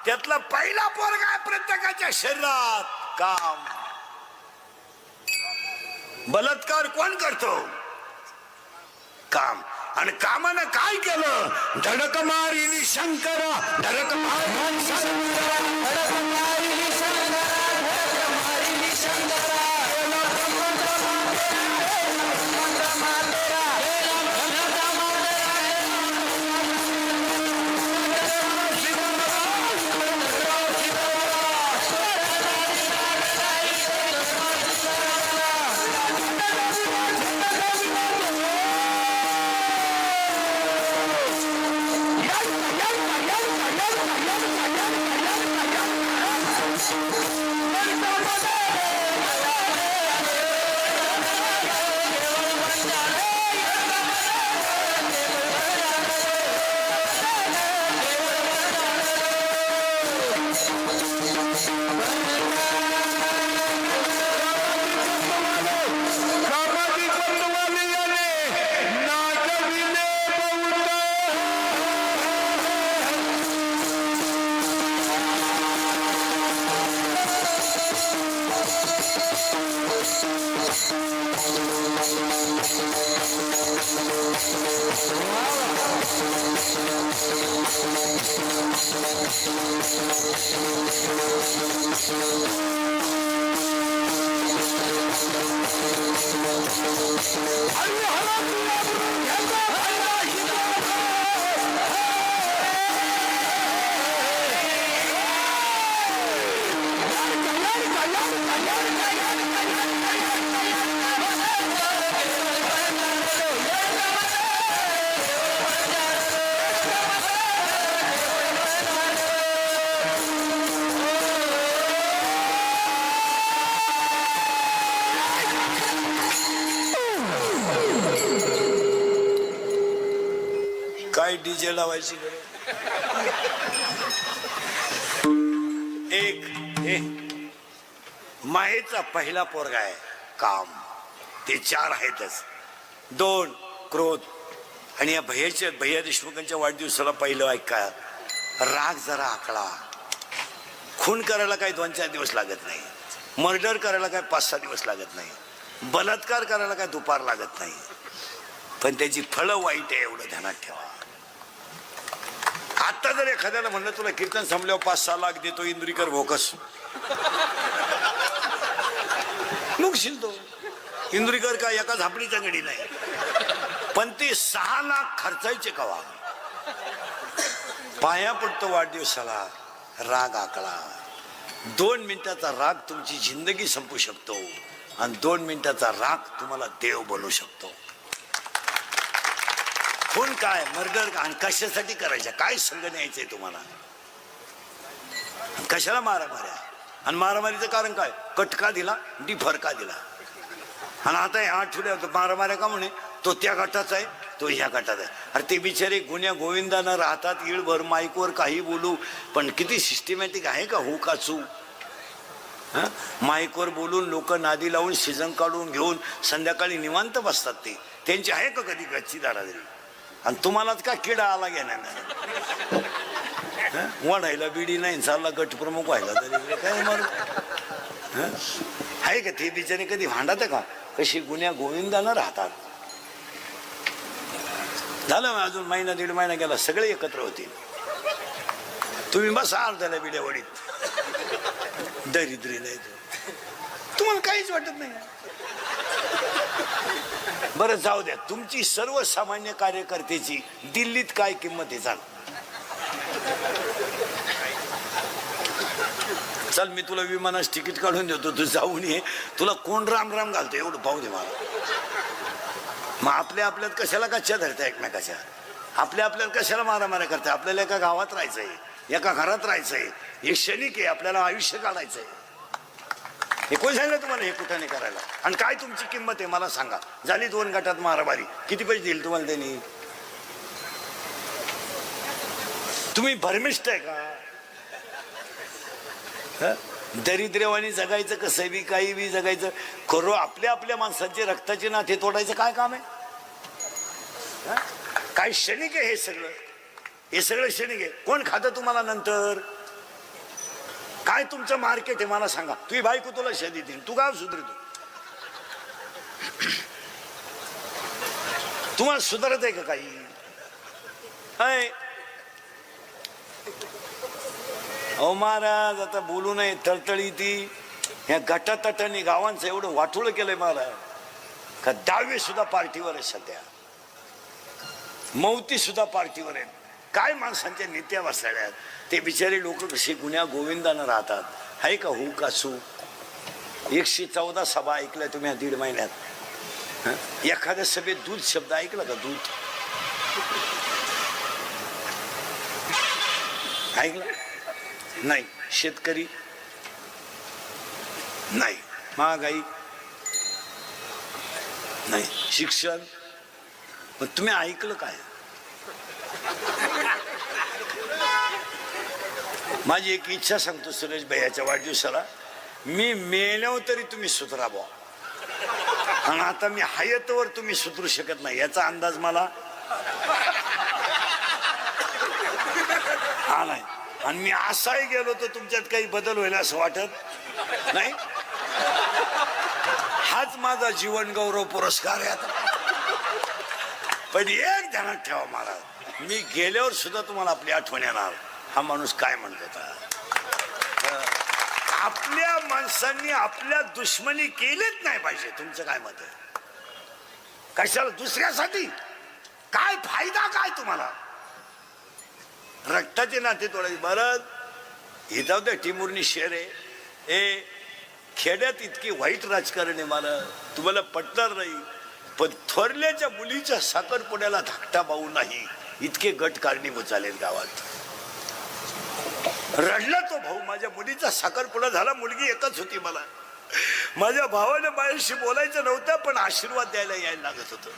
त्यातला पहिला पोरगा आहे प्रत्येकाच्या शरीरात. काम. बलात्कार कोण करतो? काम. आणि कामानं काय केलं? धडक मारिली शंकर, धडक मारिली शंकर, धडक मारिली शंकर, धडक मारिली शंकर. काय डीजे लावायची गरज? मायेचा पहिला पोरगा आहे काम. ते 4 आहेतच. 2 क्रोध. आणि या भैया देशमुखांच्या वाढदिवसाला पहिलं ऐका, राग जरा आकळा. खून करायला काही 2-4 दिवस लागत नाही. मर्डर करायला काय 5-6 दिवस लागत नाही. बलात्कार करायला काय दुपार लागत नाही. पण त्याची फळं वाईट आहे एवढं ध्यानात ठेवा. आता जर एखाद्याला म्हणलं तुला कीर्तन संपल्यावर 5-6 लाख देतो इंद्रिकर भोकस, नुकशील तो. इंद्रिकर का एका झापडीचा गडी नाही. पण ते 6 लाख खर्चायचे कवा? पाया पडतो वाढदिवसाला, राग आकळा. 2 मिनिटाचा राग तुमची जिंदगी संपू शकतो आणि 2 मिनिटाचा राग तुम्हाला देव बनवू शकतो. खून काय, मर्डर आणि कशासाठी करायचं? काय संग न्यायचंय तुम्हाला? कशाला मारामाऱ्या? आणि मारामारीचं कारण काय? कटका दिला, डिफरका दिला. आणि आता ह्या आठवड्यात मारामाऱ्या का म्हणे? तो त्या गटाचा आहे, तो ह्या गटात आहे. अरे ते बिचारे गुन्ह्या गोविंदानं राहतात इळभर माईकवर काही बोलू, पण किती सिस्टमॅटिक आहे का हो का चू? माईकवर बोलून लोक नादी लावून सीझन काढून घेऊन संध्याकाळी निवांत बसतात. ते त्यांची आहे का कधी गच्ची दारादरी? आणि तुम्हालाच का किडा आला घेण्यानं? वाढायला बिडी नाही, चालला गट प्रमुख व्हायला तरी काय मारू? आहे का ते बिचारे कधी भांडत का? कशी गुन्ह्या गोविंदानं राहतात. झालं मग अजून 1-1.5 महिना गेला, सगळे एकत्र होतील. तुम्ही बसा अर्ध्याला बिड्या वडीत. दरिद्री नाही तुम्हाला काहीच वाटत नाही. बरं जाऊ द्या, तुमची सर्वसामान्य कार्यकर्त्याची दिल्लीत काय किंमत आहे? चल मी तुला विमानाचं तिकीट काढून देतो, तू जाऊन ये. तुला कोण राम राम घालतो एवढं पाहू दे मला. मग आपल्यात कशाला कच्च्या धरत्या एकमेकाच्या, आपल्यात कशाला मारामाऱ्या करताय. आपल्याला एका गावात राहायचंय, एका घरात राहायचंय. हे क्षणिक आहे, आपल्याला आयुष्य काढायचंय. हे कोण सांगितलं तुम्हाला हे कुठं नाही करायला? आणि काय तुमची किंमत आहे मला सांगा. झाली 2 गटात मारामारी, किती पैसे देईल तुम्हाला त्यांनी? तुम्ही भरमिष्ट आहे का? दरिद्रवाणी जगायचं, कसं बी काही बी जगायचं. खरं आपल्या माणसांचे रक्ताचे नाते तोडायचं काय काम आहे? काय क्षणिक आहे हे सगळं, हे सगळं क्षणिक आहे. कोण खातं तुम्हाला नंतर? काय तुमचं मार्केट आहे मला सांगा. तुझी बायको तुला शधी देईल, तू गाव सुधरतो. तुम्हाला सुधारत आहे का काही? अहो महाराज, आता बोलू नये, तळतळी ती ह्या गटातटाने गावांचं एवढं वाटोळं केलंय महाराज का 10वी सुद्धा पार्टीवर आहे सध्या, मौती सुद्धा पार्टीवर आहेत. काय माणसांच्या नित्या बसल्यात. ते बिचारे लोक कसे गुन्ह्या गोविंदानं राहतात. आहे का हो का सू? 114 सभा ऐकल्या तुम्ही 1.5 महिन्यात. एखाद्या सभेत दूध शब्द ऐकला का? दूध ऐकला नाही. शेतकरी नाही, महागाई नाही, शिक्षण. मग तुम्ही ऐकलं काय? माझी एक इच्छा सांगतो सुरेश भैयाच्या वाढदिवसाला, मी मेल्यावर तरी तुम्ही सुधरा बुवा. आणि आता मी हयतवर तुम्ही सुधरू शकत नाही याचा अंदाज मला आलाय. आणि मी असाही गेलो तर तुमच्यात काही बदल होईल असं वाटत नाही. हाच माझा जीवन गौरव पुरस्कार आहे आता. पण एक ध्यानात ठेवा महाराज, मी गेल्यावर सुद्धा तुम्हाला आपली आठवण येणार. हा माणूस काय म्हणत होता? आपल्या माणसांनी आपल्या दुश्मनी केलीच नाही पाहिजे. तुमचं काय मत आहे? कशाला दुसऱ्यासाठी? काय फायदा काय तुम्हाला? रक्ताचे नाते तोडायचे. बरं इथं त्या टिमुरनी शहर आहे, हे खेड्यात इतकी वाईट राजकारण आहे मला तुम्हाला पटणार नाही. पण थोरल्याच्या मुलीच्या साखरपुड्याला धाकटा भाऊ नाही इतके गट कारणीभूत झालेत गावात. रडला तो भाऊ. माझ्या मुलीचा साखरपुडा झाला, मुलगी एकच होती मला. माझ्या भावाने माझ्याशी बोलायचं नव्हतं पण आशीर्वाद द्यायला यायला लागत होतं.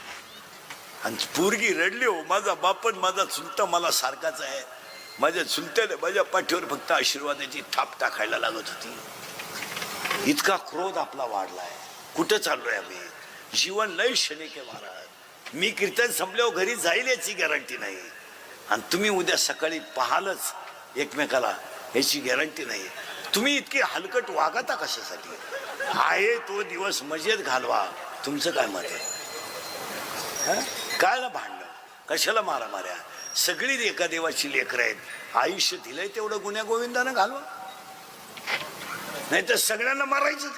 आणि पोरगी रडली हो. माझा बापन माझा चुलता मला सारखाच आहे. माझ्या चुलत्याने माझ्या पाठीवर फक्त आशीर्वादाची थाप टाकायला लागत होती. इतका क्रोध आपला वाढलाय. कुठं चाललोय आम्ही? जीवन लय क्षणिक आहे महाराज. मी कीर्तन संपल्यावर घरी जाईल याची गॅरंटी नाही, आणि तुम्ही उद्या सकाळी पाहालच एकमेकाला याची गॅरंटी नाही. तुम्ही इतके हलकट वागता कशासाठी? आहे तो दिवस मजेत घालवा. तुमचं काय मत आहे? काय ना भांडणं, कशाला मारामाऱ्या? सगळी एका देवाची लेकरं आहेत. आयुष्य दिलंय तेवढं गुन्ह्या गोविंदानं घालवा, नाही तर सगळ्यांना मारायचं.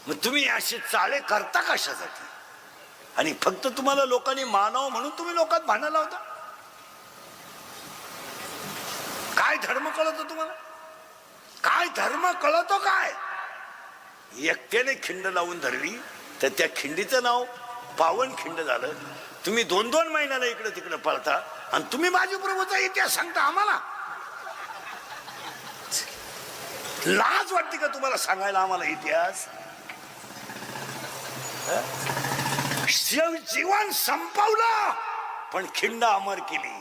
मग तुम्ही असे चाळे करता कशासाठी? आणि फक्त तुम्हाला लोकांनी मानावं म्हणून तुम्ही लोकांत भांडायला होता. काय धर्म कळतो तुम्हाला? काय धर्म कळतो? काय एकट्याने खिंड लावून धरली तर त्या खिंडीचं नाव पावन खिंड झालं. तुम्ही 2-2 महिन्याला इकडे तिकडे पळता आणि तुम्ही बाजीप्रभूचा इतिहास सांगता आम्हाला. लाज वाटते का तुम्हाला सांगायला आम्हाला इतिहास? जीवन संपवलं पण खिंड अमर केली.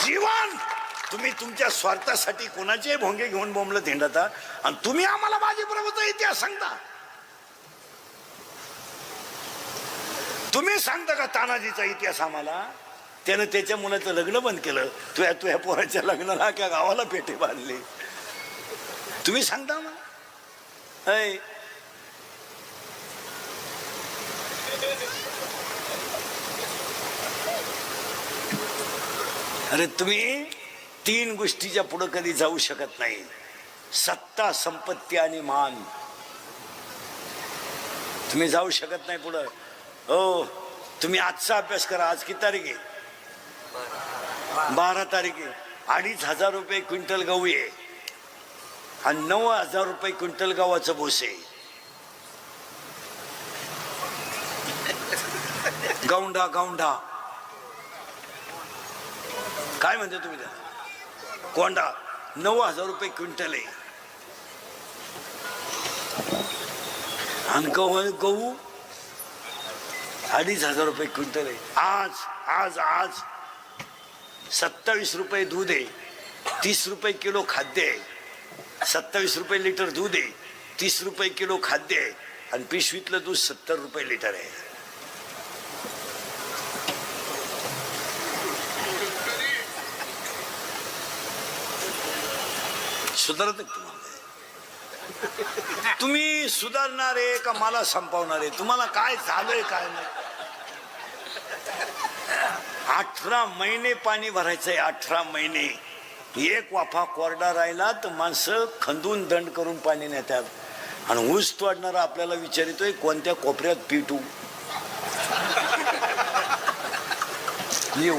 जीवन तुम्ही तुमच्या स्वार्थासाठी कोणाचे भोंगे घेऊन बोंबलत हिंडता आणि तुम्ही आम्हाला बाजीप्रभूचा इतिहास सांगता. तुम्ही सांगता का तानाजीचा इतिहास आम्हाला? त्यानं त्याच्या मुलाचं लग्न बंद केलं. तुझ्या पोराच्या लग्नाला क्या गावाला पेटे बांधले. तुम्ही सांगता आम्हाला? अरे तुम्ही 3 गोष्टीच्या पुढे कधी जाऊ शकत नाही. सत्ता, संपत्ती आणि मान. तुम्ही जाऊ शकत नाही पुढं. हो, तुम्ही आजचा अभ्यास करा. आज किती तारीख आहे? 12 तारीख आहे. 2,500 रुपये क्विंटल गहू आहे आणि 9,000 रुपये क्विंटल गव्हाचं भोसे. गौंडा गौंडा काय म्हणते तुम्ही त्याला? कोंडा 9,000 रुपये क्विंटल आहे. आणि गहू 2,500 रुपये क्विंटल आहे. आज आज आज 27 रुपये दूध आहे, 30 रुपये किलो खाद्य आहे. 27 रुपये लिटर दूध आहे, 30 रुपये किलो खाद्य आहे आणि पिशवीतलं दूध 70 रुपये लिटर आहे. सुधारत तुम्हाला? तुम्ही सुधारणारे का मला संपवणारे? तुम्हाला काय झालंय काय नाही? 18 महिने पाणी भरायचंय. 18 महिने एक वाफा कोरडा राहिला तर माणसं खंदून दंड करून पाणी नेतात. आणि ऊस तोडणारा आपल्याला विचारितोय कोणत्या कोपऱ्यात पिटू.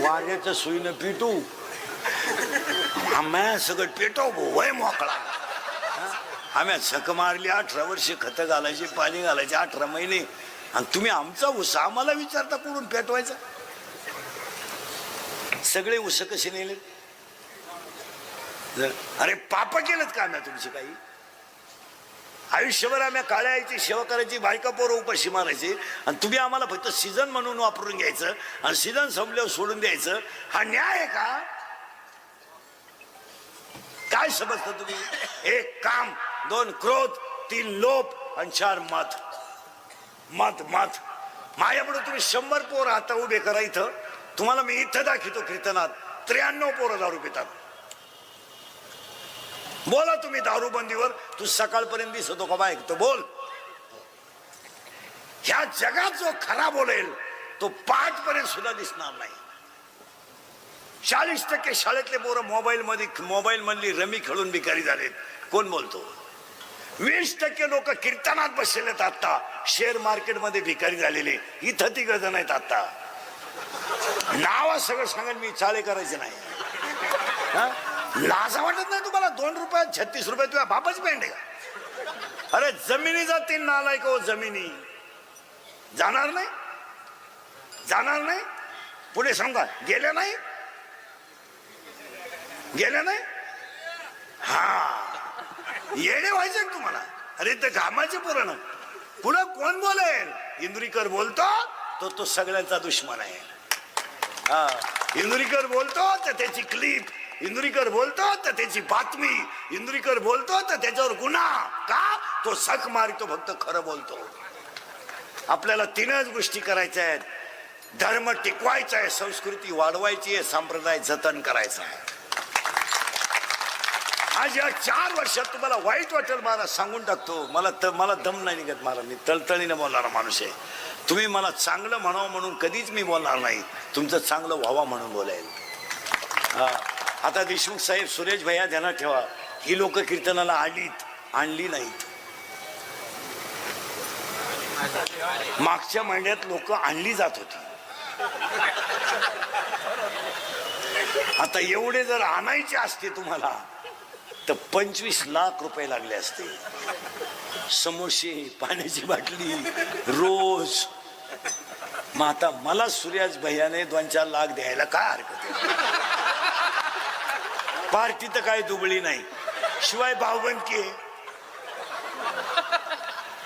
वाऱ्याच्या सुईनं पिटू. आम्ही सगळं पेटव वय मोकळा. आम्ही सक मारली 18 वर्षे खत घालायची पाणी घालायचे 18 महिने आणि तुम्ही आमचा ऊस आम्हाला विचारता कुठून पेटवायचा? सगळे ऊस कसे नेले? अरे पाप केलं का आम्ही तुमची काही? आयुष्यभर आम्ही काळ्या आईची सेवा करायची, बायका पोरं उपाशी मारायची आणि तुम्ही आम्हाला फक्त सीझन म्हणून वापरून घ्यायचं आणि सीझन संपल्यावर सोडून द्यायचं. हा न्याय आहे का? काय समजता तुम्ही? 1 काम, 2 क्रोध, 3 लोभ आणि 4 मत. मत मत माझ्यापुढे तुम्ही 100 पोरं आता उभे करा इथं. तुम्हाला मी इथं दाखवतो कीर्तनात 93 पोरं दारू पितात. बोला तुम्ही दारूबंदीवर. तू सकाळपर्यंत दिसतो का बाय? तो बोल. ह्या जगात जो खरा बोलेल तो 5 पर्यंत सुद्धा दिसणार नाही. 40% शाळेतले पोरं मोबाईल मधली रमी खेळून भिकारी झालेत. कोण बोलतो? 20% लोक कीर्तनात बसलेत. आता शेअर मार्केट मध्ये भिकारी झालेले इथं 3 जण आहेत. आता नाव सगळं सांगेल मी, चाळे करायचे नाही. लाजा वाटत नाही तुम्हाला? 2 रुपयात 36 रुपये तुझ्या बापाच पेंड आहे का? अरे जमिनी जातील नालायक हो. जमिनी जाणार नाही, जाणार नाही. पुढे सांगा गेले नाही, गेले नाही. हा येडे व्हायचे तुम्हाला. अरे ते घामाचे पुरण पुढं कोण बोलेल? इंद्रिकर बोलतो तो सगळ्यांचा दुश्मन आहे. हा इंद्रिकर बोलतो तर त्याची क्लिप, इंद्रिकर बोलतो तर त्याची बातमी, इंद्रिकर बोलतो तर त्याच्यावर गुन्हा. का? तो सक मारितो, फक्त खरं बोलतो. आपल्याला 3च गोष्टी करायच्या आहेत. धर्म टिकवायचा आहे, संस्कृती वाढवायची आहे, संप्रदाय जतन करायचा आहे. आज या 4 वर्षात तुम्हाला वाईट वाटेल मला सांगून टाकतो. मला दम नाही निघत महाराज. मी तळतळीने बोलणारा माणूस आहे. तुम्ही मला चांगलं म्हणावं म्हणून कधीच मी बोलणार नाही. तुमचं चांगलं व्हावं म्हणून बोलायला. हा आता देशमुख साहेब, सुरेश भैया ध्यानात ठेवा. ही लोक कीर्तनाला आणली नाहीत. मागच्या महिन्यात लोक आणली जात होती. आता एवढे जर आणायचे असते तुम्हाला तर 25 लाख रुपये लागले असते. समोसे, पाण्याची बाटली रोज. मग आता मला सुरेश भैयाने 2-4 लाख द्यायला काय हरकत आहे? पार्टी तर काय दुबळी नाही. शिवाय भावबंदकी आहे.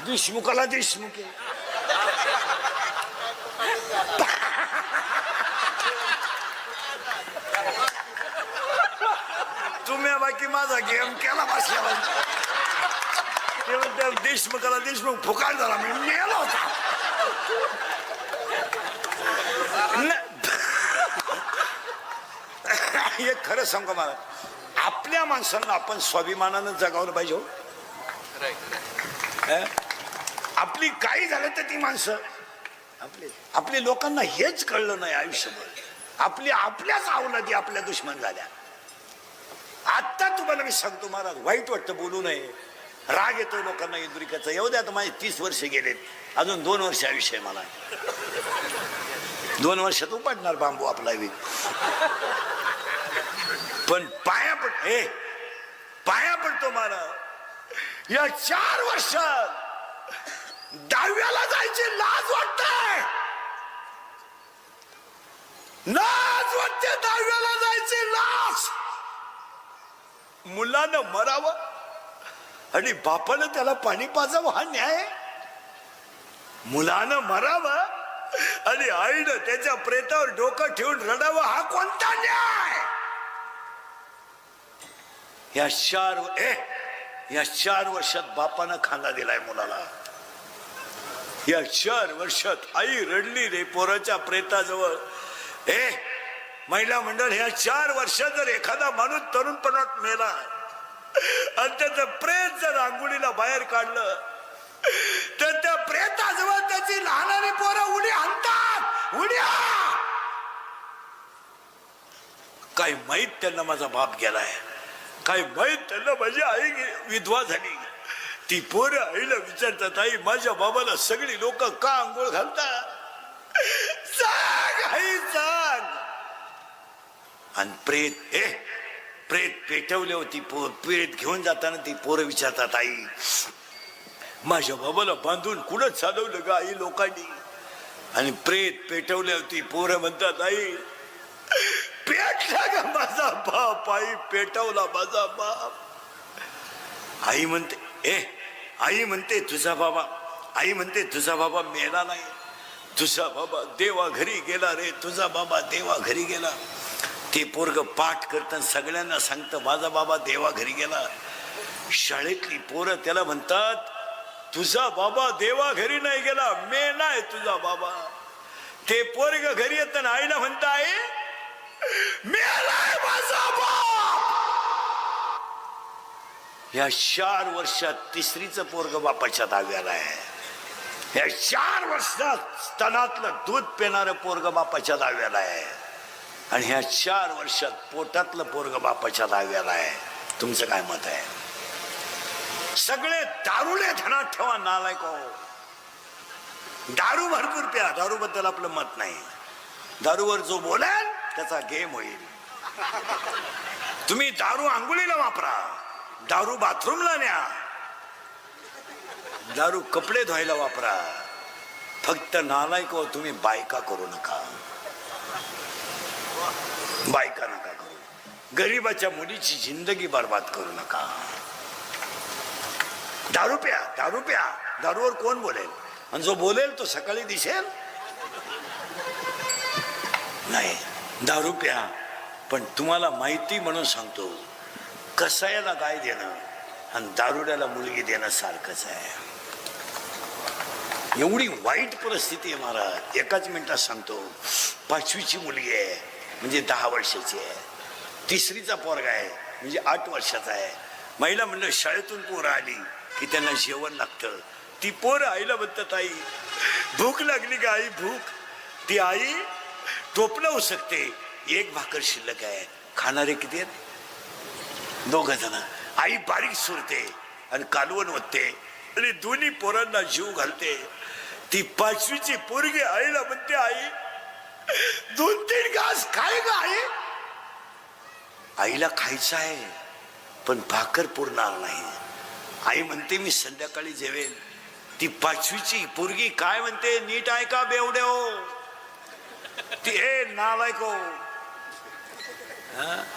देशमुखाला देशमुख आहे. तुम्ही बाकी माझा गेम केला बसल्या. ते म्हणते देशमुखाला देशमुख फुकाट झाला. मी मेला होता. हे खरं सांगू मला, आपल्या माणसांना आपण स्वाभिमानानं जगावलं पाहिजे. आपली काही झालं तर ती माणसं आपले लोकांना हेच कळलं नाही आयुष्यभर. आपल्याच अवलादी आपल्या दुश्मन झाल्या. आता तुम्हाला मी सांगतो महाराज, वाईट वाटतं बोलू नये. राग येतो लोकांना इंद्रिकाचा. येऊ द्या. आता माझे 30 वर्ष गेलेत. अजून 2 वर्ष आयुष्य आहे मला. 2 वर्षात उपाडणार बांबू आपला. पण पाया पडतो मला, या 4 वर्षात 10वीला जायची लाज वाटते, लाज वाटते 10वीला जायची लाज. मुलानं मरावं आणि बापानं त्याला पाणी पाजावं हा न्याय? मुलानं मरावं आणि आईनं त्याच्या प्रेतावर डोकं ठेवून रडावं हा कोणता न्याय? या 4 वर्षात बापानं खांदा दिलाय मुलाला. या 4 वर्षात आई रडली रे पोराच्या प्रेताजवळ. महिला मंडळ, ह्या 4 वर्षात जर एखादा माणूस तरुणपणात मेला आणि त्याचं प्रेत जर आंघोळीला बाहेर काढलं तर त्या प्रेताजवळ त्याची लहानारी पोरं उडी आणतात. उड्या काय माहित त्यांना माझा बाप गेलाय, काय माहित त्यांना माझी आई विधवा झाली. ती पोरं आईला विचारतात, आई माझ्या बाबाला सगळी लोक का आंघोळ घालतात? सांग आई सांग. आणि प्रेत पेटवले होती, प्रेत घेऊन जाताना ती पोरं विचारतात, आई माझ्या बाबाला बांधून कुठं चालवलं ग आई लोकांनी? आणि प्रेत पेटवली होती, पोरं म्हणतात, आई पेटला ग माझा बाप, आई पेटवला माझा बाप. आई म्हणते तुझा बाबा मेला नाही, तुझा बाबा देवा घरी गेला रे, तुझा बाबा देवा घरी गेला. ते पोरग पाठ करताना सगळ्यांना सांगतं माझा बाबा देवा घरी गेला. शाळेतली पोरं त्याला म्हणतात तुझा बाबा देवा घरी नाही गेला, मेलाय तुझा बाबा. ते पोरग घरी येताना आईला म्हणताय मेलाय माझा बाप. या 4 वर्षात 3रीचं पोरग बापाच्या दाव्याला आहे. या 4 वर्षात स्तनातलं दूध पिणारं पोरग बापाच्या दाव्याला आहे. आणि ह्या 4 वर्षात पोटातलं पोरग बापाच्या दाव्याला आहे. तुमचं काय मत आहे? सगळे दारुले धनात ठेवा नालायक हो. दारू भरपूर प्या, दारू बद्दल आपलं मत नाही. दारूवर जो बोलेल त्याचा गेम होईल. तुम्ही दारू आंघोळीला वापरा, दारू बाथरूमला न्या, दारू कपडे धुवायला वापरा. फक्त नालायक हो तुम्ही बायका करू नका, बायका नका करू. गरीबाच्या मुलीची जिंदगी बर्बाद करू नका. दारू प्या, दारूवर कोण बोलेल? आणि जो बोलेल तो सकाळी दिसेल नाही. दारू प्या, पण तुम्हाला माहिती म्हणून सांगतो, कसायाला गाय देणं आणि दारुड्याला मुलगी देणं सारखंच आहे. एवढी वाईट परिस्थिती आहे महाराज. एकाच मिनिटात सांगतो. 5वीची मुलगी आहे म्हणजे 10 वर्षाची आहे. 3रीचा पोरगा आहे म्हणजे 8 वर्षाचा आहे. महिला मंडळ शाळेतून पोरं आली की त्यांना जेवण लागतं. ती पोरं आईला म्हणतात आई भूक लागली का आई भूक. ती आई टोपलं उसकते, 1 भाकर शिल्लक आहे. खाणारे किती आहेत? 2 जण. आई बारीक सुरते आणि कालवण ओतते आणि दोन्ही पोरांना जीव घालते. ती 5वीची पोरगी आईला म्हणते आई 2-3 घास खाय का आई. आईला खायचं आहे पण भाकर पुरणार नाही. आई म्हणते मी संध्याकाळी जेवेल. ती 5वीची पोरगी काय म्हणते नीट ऐका बेवड्याओ. ती नालायको.